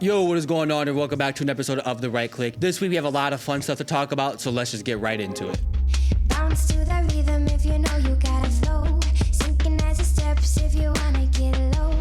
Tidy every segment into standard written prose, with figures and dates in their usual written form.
Yo, what is going on, and welcome back to an episode of The Right Click. This week we have a lot of fun stuff to talk about, so let's just get right into it. Bounce to the rhythm if you know you gotta flow. Synchronize the steps if you wanna get low.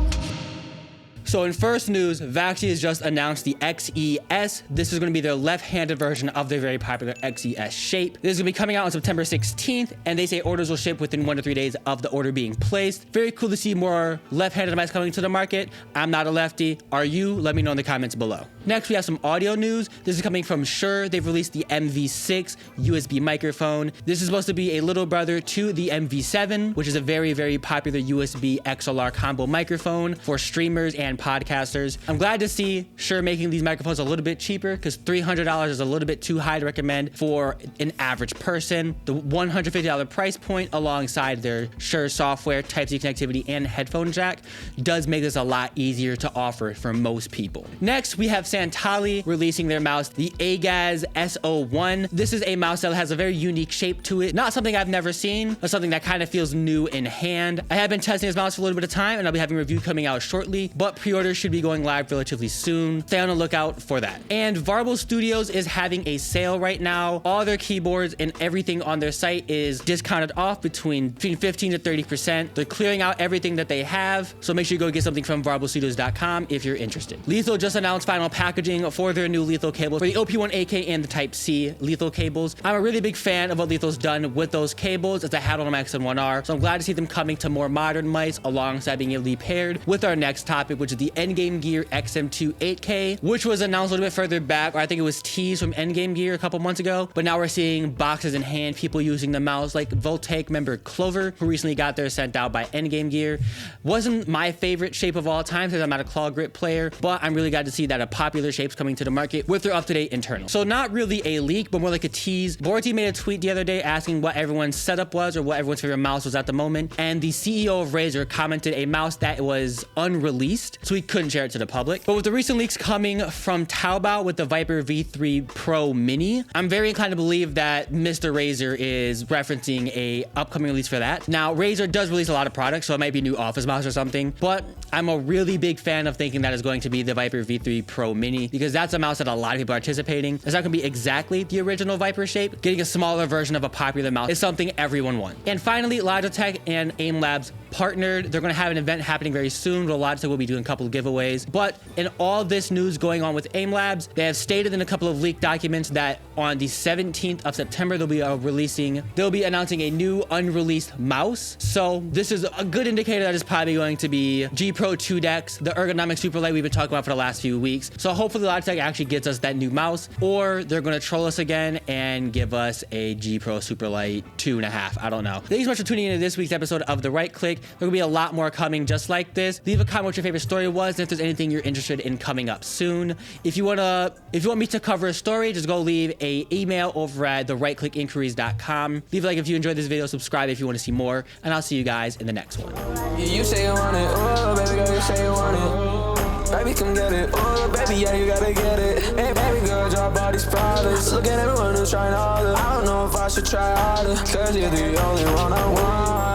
So in first news, Vaxi has just announced the XES. This is going to be their left-handed version of their very popular XES shape. This is going to be coming out on September 16th, and they say orders will ship within 1 to 3 days of the order being placed. Very cool to see more left-handed devices coming to the market. I'm not a lefty. Are you? Let me know in the comments below. Next, we have some audio news. This is coming from Shure. They've released the MV6 USB microphone. This is supposed to be a little brother to the MV7, which is a very, very popular USB XLR combo microphone for streamers and podcasters. I'm glad to see Shure making these microphones a little bit cheaper, because $300 is a little bit too high to recommend for an average person. The $150 price point alongside their Shure software, Type-C connectivity, and headphone jack does make this a lot easier to offer for most people. Next, we have Santali releasing their mouse, the Agaz S01. This is a mouse that has a very unique shape to it. Not something I've never seen, but something that kind of feels new in hand. I have been testing this mouse for a little bit of time, and I'll be having a review coming out shortly, but pre-orders should be going live relatively soon. Stay on the lookout for that. And Varble Studios is having a sale right now. All their keyboards and everything on their site is discounted off between 15 to 30%. They're clearing out everything that they have, so make sure you go get something from VarbleStudios.com if you're interested. Lethal just announced final packaging for their new Lethal cables for the OP1AK and the Type-C Lethal cables. I'm a really big fan of what Lethal's done with those cables, as I had on my XM1R, so I'm glad to see them coming to more modern mice alongside being able to be paired with our next topic, which is the Endgame Gear XM2 8K, which was announced a little bit further back, or I think it was teased from Endgame Gear a couple months ago, but now we're seeing boxes in hand, people using the mouse, like Voltaic member Clover, who recently got theirs sent out by Endgame Gear. Wasn't my favorite shape of all time, because I'm not a claw grip player, but I'm really glad to see that a popular shape's coming to the market with their up-to-date internal. So not really a leak, but more like a tease. Borti made a tweet the other day asking what everyone's setup was, or what everyone's favorite mouse was at the moment, and the CEO of Razer commented a mouse that was unreleased, so he couldn't share it to the public. But with the recent leaks coming from Taobao with the Viper V3 Pro Mini, I'm very inclined to believe that Mr. Razer is referencing a upcoming release for that. Now, Razer does release a lot of products, so it might be a new Office mouse or something, but I'm a really big fan of thinking that is going to be the Viper V3 Pro Mini, because that's a mouse that a lot of people are anticipating. It's not going to be exactly the original Viper shape. Getting a smaller version of a popular mouse is something everyone wants. And finally, Logitech and AIM Labs partnered. They're going to have an event happening very soon where Logitech will be doing a couple of giveaways. But in all this news going on with AIM Labs, they have stated in a couple of leaked documents that on the 17th of September, they'll be announcing a new unreleased mouse. So this is a good indicator that it's probably going to be G Pro 2 Dex, the ergonomic Superlight we've been talking about for the last few weeks. So hopefully Logitech actually gets us that new mouse, or they're going to troll us again and give us a G Pro Superlight 2.5. I don't know. Thank you so much for tuning into this week's episode of The Right Click. There will be a lot more coming just like this. Leave a comment what your favorite story was, and if there's anything you're interested in coming up soon. If you want me to cover a story, just go leave a email over at therightclickinquiries.com. Leave a like if you enjoyed this video, subscribe if you want to see more, and I'll see you guys in the next one. You say you want it, oh baby girl, you say you want it. Baby, come get it, oh baby, yeah, you gotta get it. Hey baby girl, drop all these problems. Look at everyone who's trying harder. I don't know if I should try harder, cause you're the only one I want.